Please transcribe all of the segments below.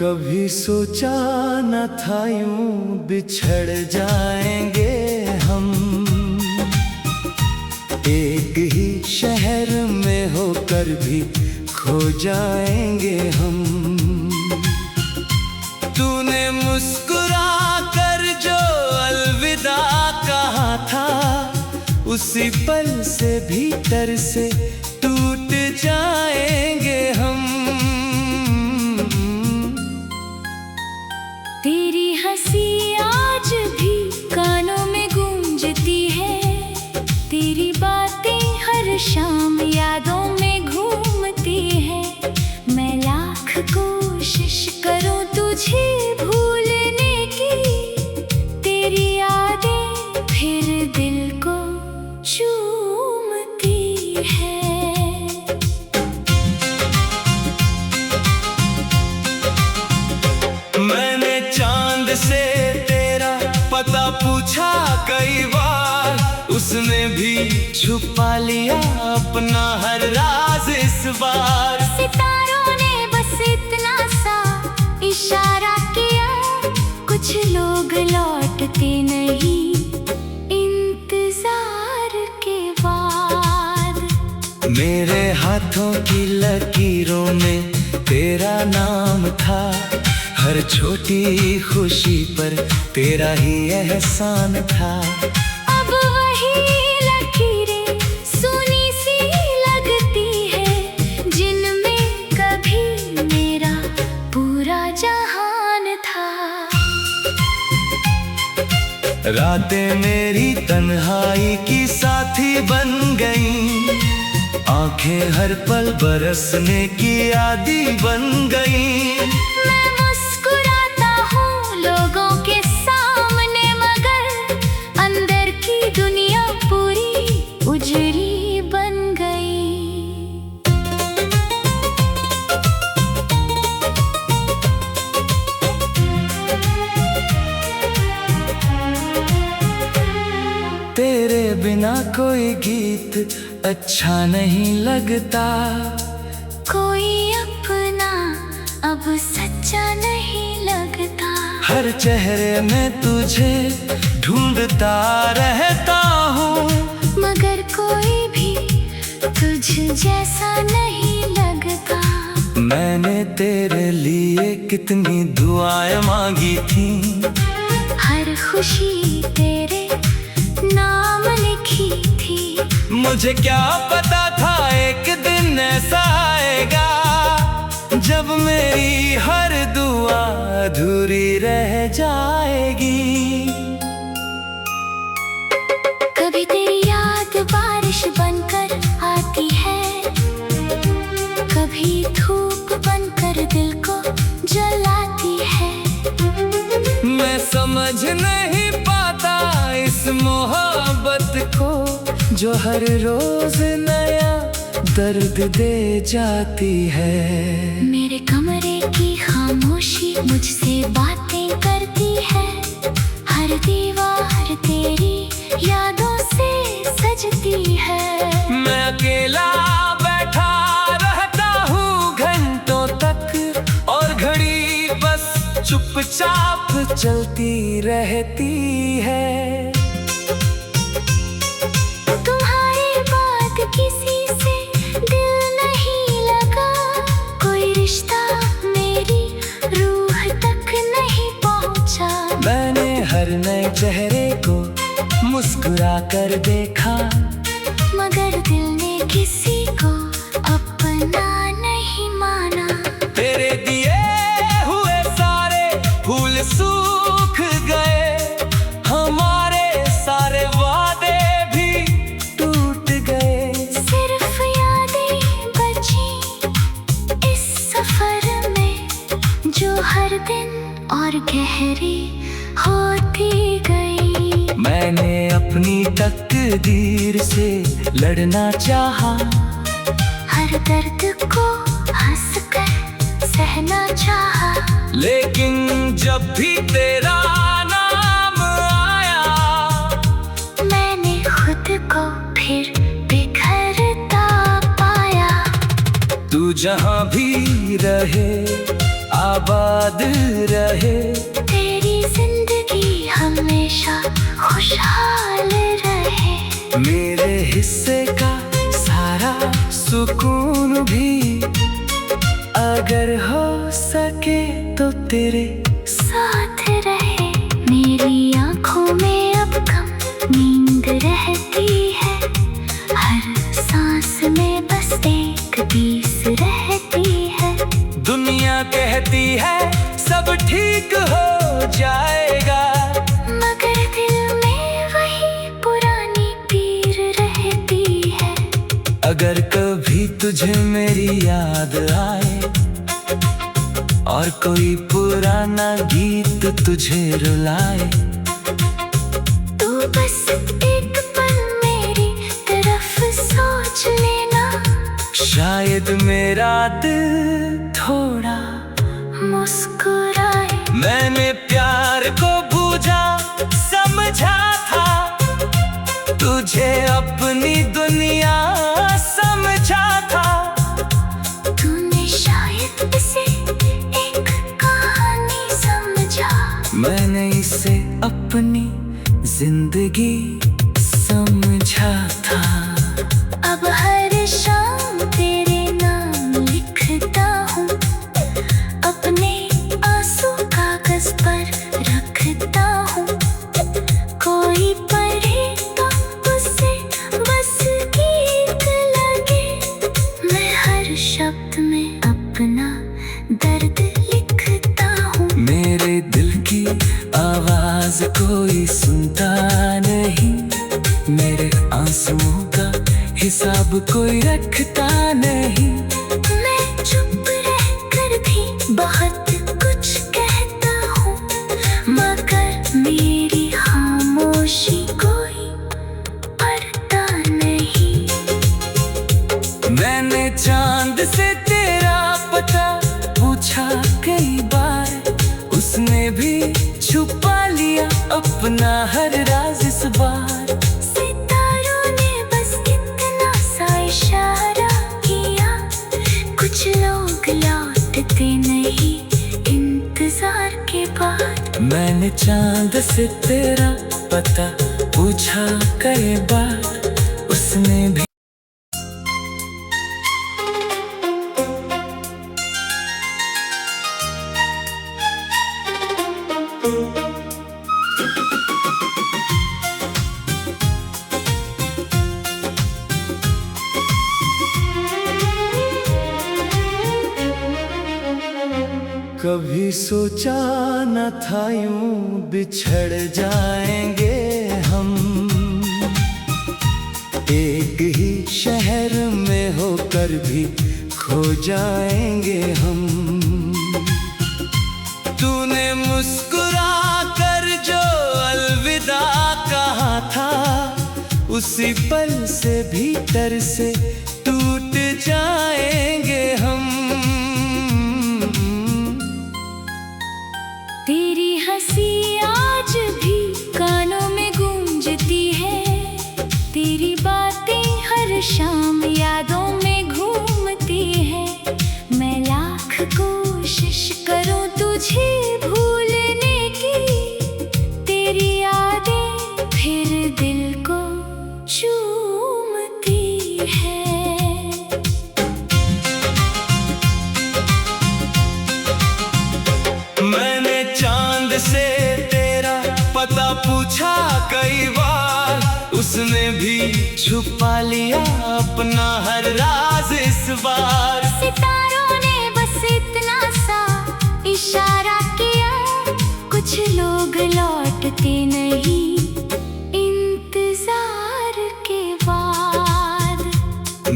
कभी सोचा न था यूं बिछड़ जाएंगे हम, एक ही शहर में होकर भी खो जाएंगे हम। तूने मुस्कुरा कर जो अलविदा कहा था, उसी पल से भीतर से टूट जाएंगे हम। तेरी हंसी आज भी कानों में गूंजती है, तेरी बातें हर शाम यादों में घूमती है। मैं लाख कोशिश करूं तुझे भूलने की, तेरी यादें फिर दिल को चूमती है। मैंने चांद से तेरा पता पूछा कई बार, उसने भी छुपा लिया अपना हर राज इस बार। सितारों ने बस इतना सा इशारा किया, कुछ लोग लौटते नहीं इंतजार के बाद। मेरे हाथों की लकीरों में तेरा नाम था, हर छोटी खुशी पर तेरा ही एहसान था। अब वही लकीरें सूनी सी लगती है, जिनमें कभी मेरा पूरा जहान था। रातें मेरी तन्हाई की साथी बन गईं, आंखें हर पल बरसने की आदी बन गईं। मैं मुस्कुराता हूँ लोगों के सामने, मगर अंदर की दुनिया पूरी उजड़ी बन गई। तेरे बिना कोई गीत अच्छा नहीं लगता, कोई अपना अब सच्चा नहीं लगता। हर चेहरे में तुझे ढूंढता रहता हूँ, मगर कोई भी तुझ जैसा नहीं लगता। मैंने तेरे लिए कितनी दुआएं मांगी थी, हर खुशी तेरे नाम लिखी थी। मुझे क्या पता था एक दिन ऐसा आएगा, जब मेरी हर दुआ अधूरी रह जाएगी। कभी तेरी याद बारिश बनकर आती है, कभी धूप बनकर दिल को जलाती है। मैं समझ नहीं पाता इस मोहब्बत को, जो हर रोज नया दर्द दे जाती है। मेरे कमरे की खामोशी मुझसे बातें करती है, हर दीवार तेरी यादों से सजती है। मैं अकेला बैठा रहता हूँ घंटों तक, और घड़ी बस चुपचाप चलती रहती है। तुम्हारे बाद किसी से दिल नहीं लगा, कोई रिश्ता मेरी रूह तक नहीं पहुंचा। मैंने हर नए चेहरे को मुस्कुरा कर देखा, मगर दिल ने किसी को अपना नहीं माना। तेरे दिए हुए सारे फूल सूख गए, हमारे सारे वादे भी टूट गए। सिर्फ यादें बची इस सफर में, जो हर दिन और गहरी होती गई। मैंने अपनी तकदीर से लड़ना चाहा, हर दर्द को हंसकर सहना चाहा। लेकिन जब भी तेरा नाम आया, मैंने खुद को फिर बिखरता पाया। तू जहाँ भी रहे आबाद रहे। तेरी जिंदगी हमेशा खुशहाल रहे। मेरे हिस्से का सारा सुकून भी अगर हो सके तो तेरे साथ रहे। मेरी आंखों में अब कम नींद रहती है। हर सांस में बस एक पीस रहती है। दुनिया कहती है सब ठीक हो जाएगा, मगर दिल में वही पुरानी पीर रहती है। अगर कभी तुझे मेरी याद आए और कोई पुराना गीत तुझे रुलाए, तू बस एक पल मेरी तरफ सोच लेना। शायद मेरा दिल थोड़ा मुस्कुराए। मैंने प्यार को बूझा समझा था, तुझे अपनी दुनिया समझा था। तूने शायद इसे एक कहानी समझा। मैंने इसे अपनी जिंदगी समझा था। अब हर शाम तेरे नाम लिखता हूँ, अपने आंसू कागज पर रखता हूँ। कोई पढ़े तो उसे बस गीत लगे। मैं हर शब्द में अपना दर्द लिखता हूँ। मेरे दिल की आवाज कोई सुनता नहीं, मेरे आंसुओं का हिसाब कोई रखता नहीं। मैं चुप रहकर भी बहुत कुछ कहता हूँ, मगर मेरी खामोशी कोई पढ़ता नहीं। मैंने चांद से तेरा पता पूछा कई बार, उसने भी छुपा लिया अपना हर राज इस बार। सितारों ने बस इतना सा इशारा किया, कुछ लोग लौटते नहीं इंतजार के बाद। मैंने चांद से तेरा पता पूछा कई बार, उसने भी कभी सोचा न था यूं बिछड़ जाएंगे हम, एक ही शहर में होकर भी खो जाएंगे हम। तूने मुस्कुरा कर जो अलविदा कहा था, उसी पल से भीतर से टूट जाएंगे हम। तेरी हंसी आज भी कानों में गूंजती है। तेरी बातें हर शाम यादों में घूमती है। मैं लाख कोशिश करूं तुझे भूलने की, तेरी यादें फिर दिल को चूमती है। मैंने चांद से तेरा पता पूछा कई बार, उसने भी छुपा लिया अपना हर राज इस बार। सितारों ने बस इतना सा इशारा किया, कुछ लोग लौटते नहीं इंतजार के बाद।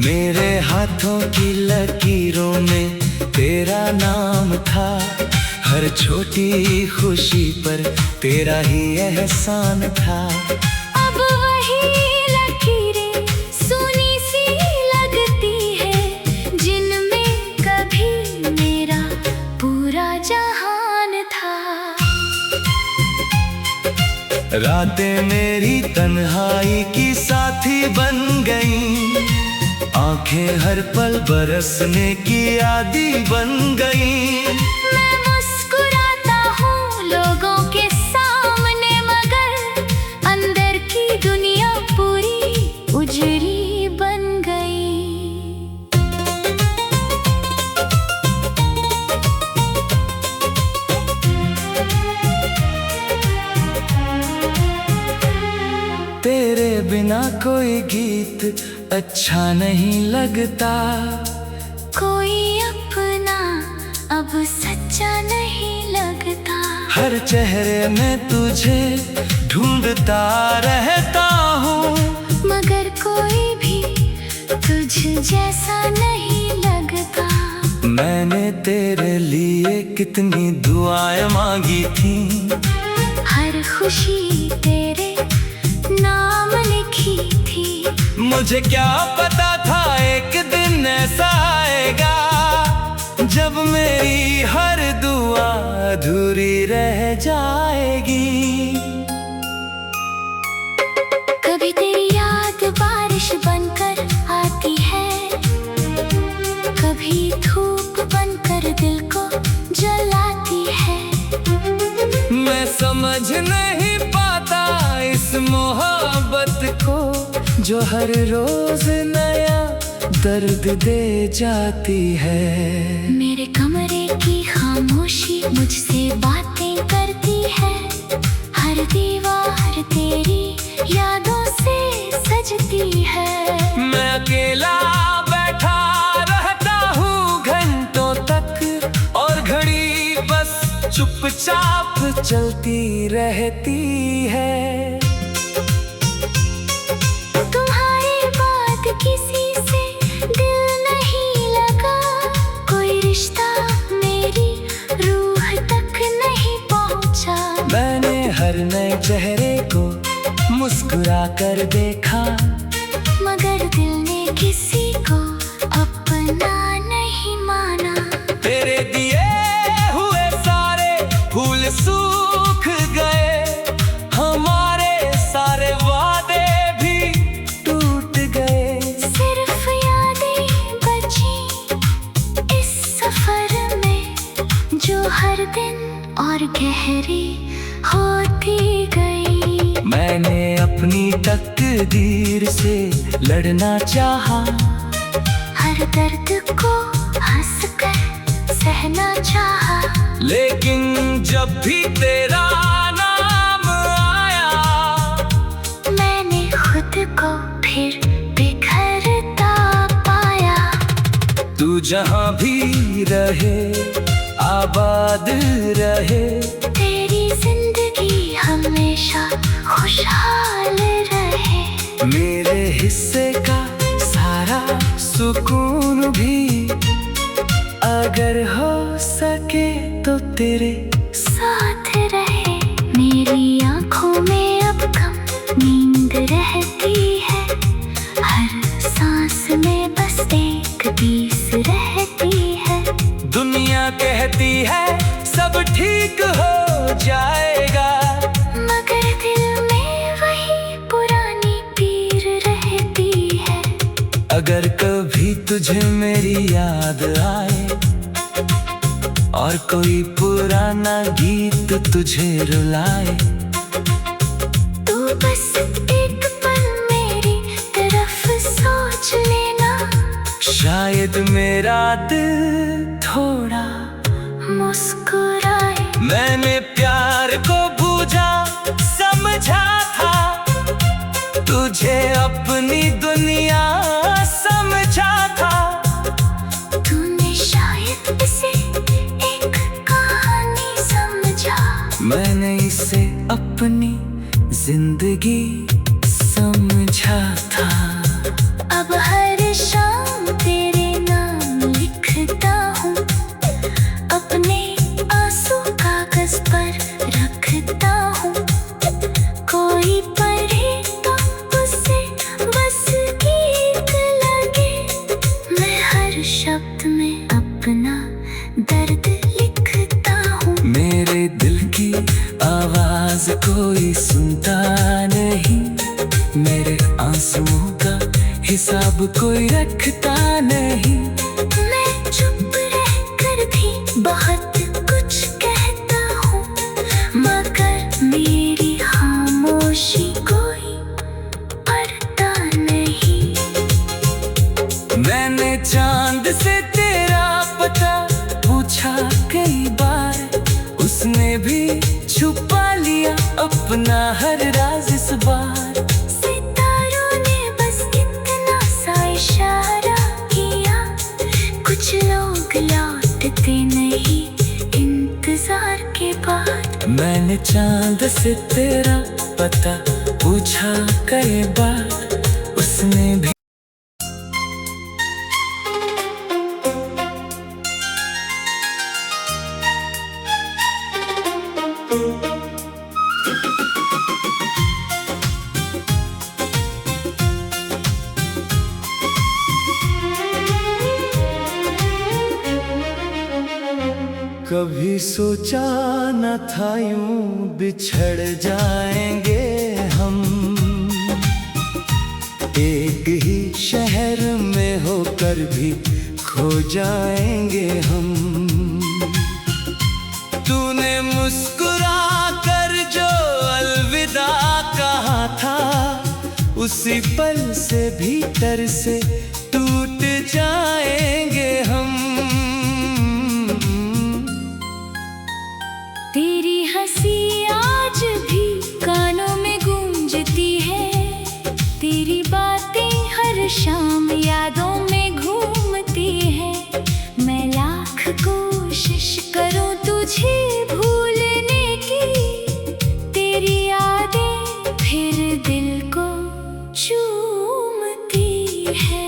मेरे हाथों की लकीरों में तेरा नाम था, हर छोटी खुशी पर तेरा ही एहसान था। अब वही लकीरें सुनी सी लगती है, जिनमें कभी मेरा पूरा जहान था। रातें मेरी तन्हाई की साथी बन गईं, आंखें हर पल बरसने की आदी बन गईं। मैं लोगों के सामने, मगर अंदर की दुनिया पूरी उजड़ी बन गई। तेरे बिना कोई गीत अच्छा नहीं लगता, कोई अपना अब सच्चा नहीं लगता। हर चेहरे में तुझे ढूंढता रहता हूँ, मगर कोई भी तुझ जैसा नहीं लगता। मैंने तेरे लिए कितनी दुआएं मांगी थी, हर खुशी तेरे नाम लिखी थी। मुझे क्या पता था एक दिन ऐसा आएगा, जब मेरी हर दुआ अधूरी रह जाएगी। कभी तेरी याद बारिश बनकर आती है, कभी धूप बनकर दिल को जलाती है। मैं समझ नहीं पाता इस मोहब्बत को, जो हर रोज नया दर्द दे जाती है। मेरे कमरे की खामोशी मुझसे बातें करती है, हर दीवार तेरी यादों से सजती है। मैं अकेला बैठा रहता हूँ घंटों तक, और घड़ी बस चुपचाप चलती रहती है। तुम्हारी बात किसी से दिल नहीं लगा, कोई रिश्ता मेरी रूह तक नहीं पहुंचा। मैंने हर नए चेहरे को मुस्कुरा कर देखा, मगर दिल ने किसी को अपना नहीं माना। तेरे दिए हुए सारे फूल सूख गए, हमारे सारे वादे भी टूट गए। सिर्फ यादें बची इस सफर में, जो हर दिन और गहरी होती गई। मैंने अपनी तकदीर से लड़ना चाहा, हर दर्द को हंसकर सहना चाहा। लेकिन जब भी तेरा नाम आया, मैंने खुद को फिर बिखरता पाया। तू जहाँ भी रहे आबाद रहे, तेरी जिंदगी हमेशा खुशहाल रहे। मेरे हिस्से का सारा सुकून भी अगर हो सके तो तेरे साथ रहे। मेरी आंखों में अब कम नींद रहती है, हर सांस में बस एक पीस रहती है। दुनिया कहती है सब ठीक हो जाएगा, मगर दिल में वही पुरानी पीर रहती है। अगर कभी तुझे मेरी याद आए, और कोई पुराना गीत तुझे रुलाए, तू बस एक पल मेरी तरफ सोच लेना। शायद मेरा दिल थोड़ा मुस्कुराए। मैंने प्यार को बूझा समझा था, तुझे अपनी दुनिया समझा था। तूने शायद इसे एक कहानी समझा, मैंने इसे अपनी जिंदगी समझा था। अब हर शाम तेरे नाम लिखता हूँ, अपने आंसू कागज पर रखता हूँ। कोई पढ़े तो उसे बस गीत लगे, मैं हर शब्द में अपना दर्द लिखता हूँ। मेरे दिल की आवाज कोई सुनता नहीं, मेरे आंसुओं का हिसाब कोई रखता नहीं। मैं चुप रहकर भी बहुत कुछ कहता हूँ, खामोशी कोई पढ़ता नहीं। मैंने चांद से तेरा पता पूछा कई बार, उसने भी छुपा लिया अपना हर राज इस बार। सितारों ने बस इतना सा इशारा किया, कुछ लोग लौटते नहीं इंतजार के बाद। मैंने चांद से तेरा पता पूछा कई बार, उसने भी कभी सोचा न था यूं बिछड़ जाएंगे हम, एक ही शहर में होकर भी खो जाएंगे हम। तूने मुस्कुरा कर जो अलविदा कहा था, उसी पल से भीतर से टूट जाएंगे हम। तेरी हंसी आज भी कानों में गूंजती है, तेरी बातें हर शाम यादों में घूमती है। मैं लाख कोशिश करूं तुझे भूलने की, तेरी यादें फिर दिल को चूमती है।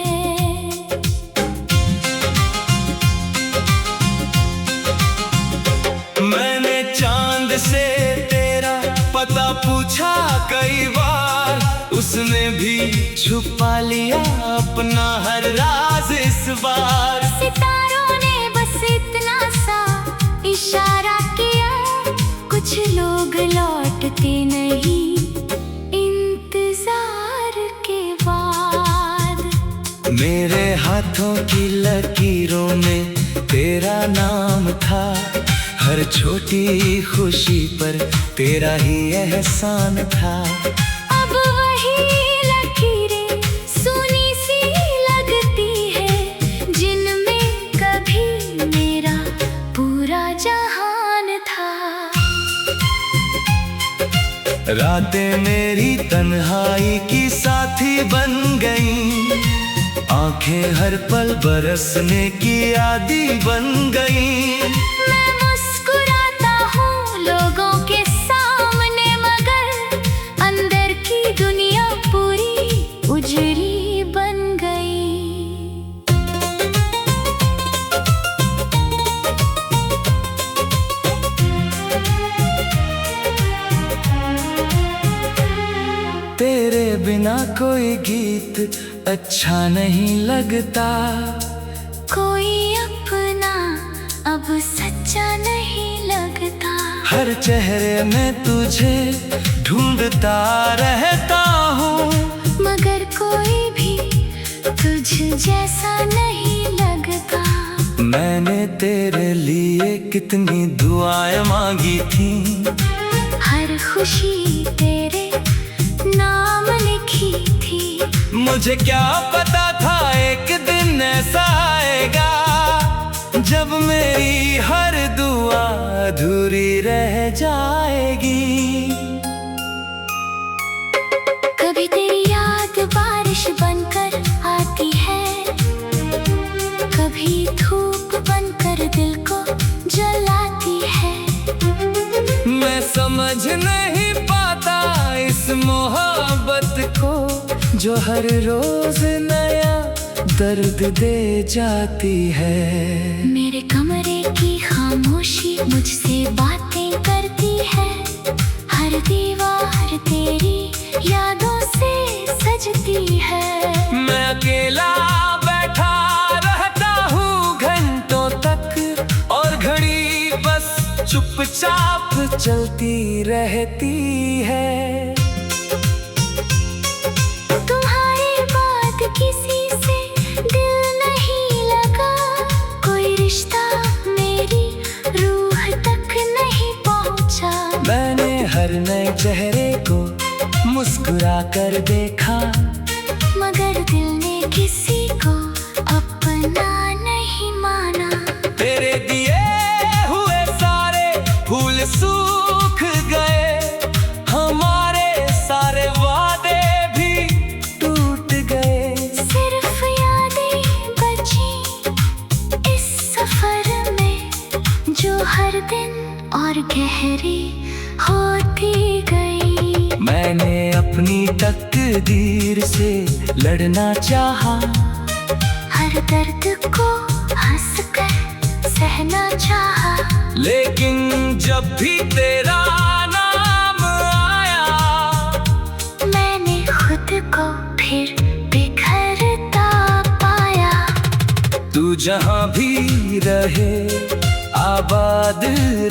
मैंने चांद से तेरा पता पूछा कई बार, उसने भी छुपा लिया अपना हर राज इस बार। सितारों ने बस इतना सा इशारा किया, कुछ लोग लौटते नहीं इंतजार के बाद। मेरे हाथों की लकीरों में तेरा नाम था, हर छोटी खुशी पर तेरा ही एहसान था। अब वही लकीरें सूनी सी लगती है, जिनमें कभी मेरा पूरा जहान था। रातें मेरी तन्हाई की साथी बन गईं, आंखें हर पल बरसने की आदी बन गईं। मैं मुस्कुराता हूँ लोगों के सामने, मगर अंदर की दुनिया पूरी उजड़ी बन गई। तेरे बिना कोई गीत अच्छा नहीं लगता, कोई अपना अब सच्चा नहीं लगता। हर चेहरे में तुझे ढूंढता रहता हूँ, मगर कोई भी तुझ जैसा नहीं लगता। मैंने तेरे लिए कितनी दुआएं मांगी थी, हर खुशी तेरे नाम लिखी थी। मुझे क्या पता था एक दिन ऐसा आएगा, जब मेरी हर दुआ अधूरी रह जाएगी। कभी तेरी याद बारिश बनकर आती है, कभी धूप बनकर दिल को जलाती है। मैं समझ नहीं पाता इस मोहब्बत को, जो हर रोज नया दर्द दे जाती है। मेरे कमरे की खामोशी मुझसे बातें करती है, हर दीवार तेरी यादों से सजती है। मैं अकेला बैठा रहता हूँ घंटों तक, और घड़ी बस चुपचाप चलती रहती है। तुम्हारी बात किसी से दिल नहीं लगा, कोई रिश्ता मेरी रूह तक नहीं पहुंचा। मैंने हर नए चेहरे को चुरा कर देखा, मगर दिल ने किसी को अपना नहीं माना। तेरे दिए हुए सारे फूल सूख गए, हमारे सारे वादे भी टूट गए। सिर्फ यादें बची इस सफर में, जो हर दिन और गहरी होती गई। मैंने अपनी तकदीर से लड़ना चाहा, हर दर्द को हंसकर सहना चाहा, लेकिन जब भी तेरा नाम आया, मैंने खुद को फिर बिखरता पाया। तू जहाँ भी रहे आबाद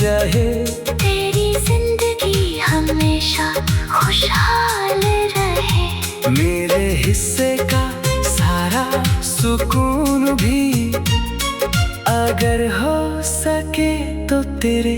रहे, तेरी जिंदगी हमेशा खुशहाल रहे। मेरे हिस्से का सारा सुकून भी अगर हो सके तो तेरे